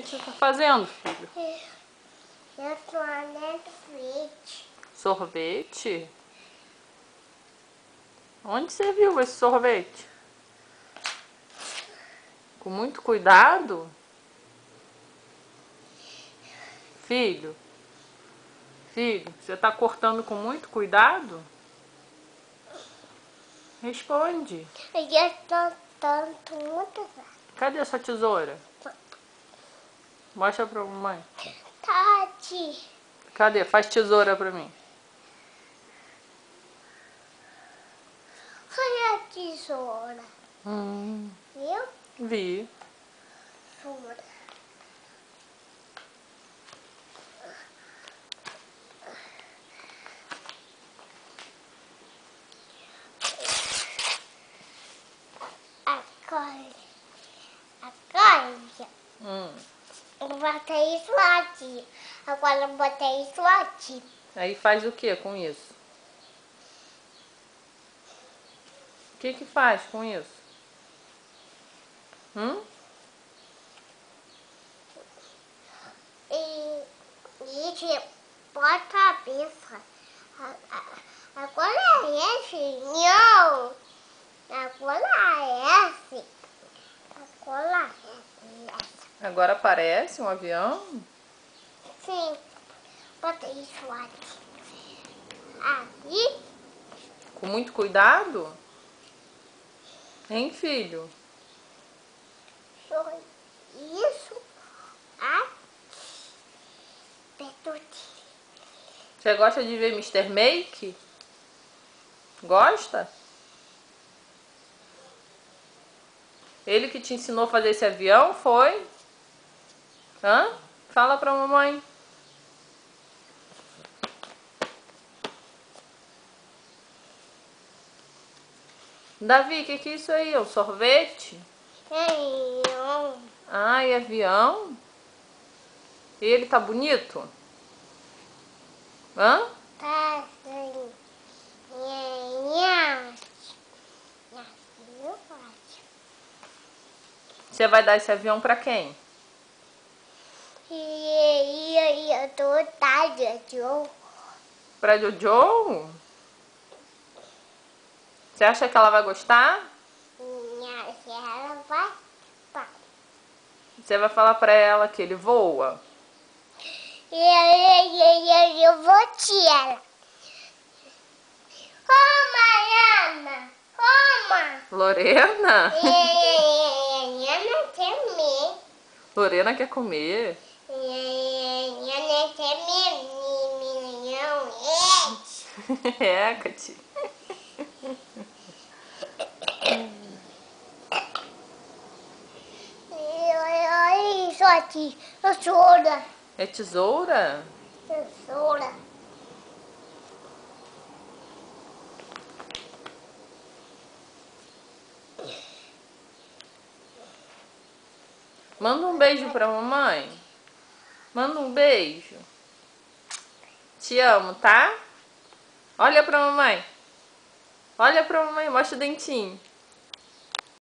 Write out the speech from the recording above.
que você tá fazendo, filho? Eu tô olhando sorvete. Sorvete? Onde você viu esse sorvete? Com muito cuidado? Filho? Filho, você tá cortando com muito cuidado? Responde. Eu já tô tanto muito. Cadê a sua tesoura? Mostra pra mamãe. Tati. Cadê? Faz tesoura pra mim. Olha a tesoura. Viu? Vi. Tesoura. Agora. Eu botei isso aqui. Agora eu botei isso aqui. Aí faz o que com isso? O que faz com isso? E bota a cabeça. Agora é esse. Não. Agora é esse. Agora é esse. Agora aparece um avião? Sim. Bota isso aqui. Aqui. Com muito cuidado? Hein, filho? Isso aqui. Perto dele. Você gosta de ver Mr. Make? Gosta? Ele que te ensinou a fazer esse avião, foi? Hã? Fala pra mamãe. Davi, o que é isso aí? É um sorvete? Não. Ai, avião? Ele tá bonito? Hã? Tá assim. Você vai dar esse avião pra quem? Eu tô tarde, Pra Jojo? Você acha que ela vai gostar? ela vai. Você vai falar pra ela que ele voa? Eu vou tirar. Mariana. Lorena? Mariana quer comer. Lorena quer comer? Mariana quer milhão. É, Cati. Olha isso aqui. Tesoura. É tesoura? Tesoura. Manda um beijo pra mamãe. Manda um beijo. Te amo, tá? Olha pra mamãe. Olha pra mamãe, mostra o dentinho.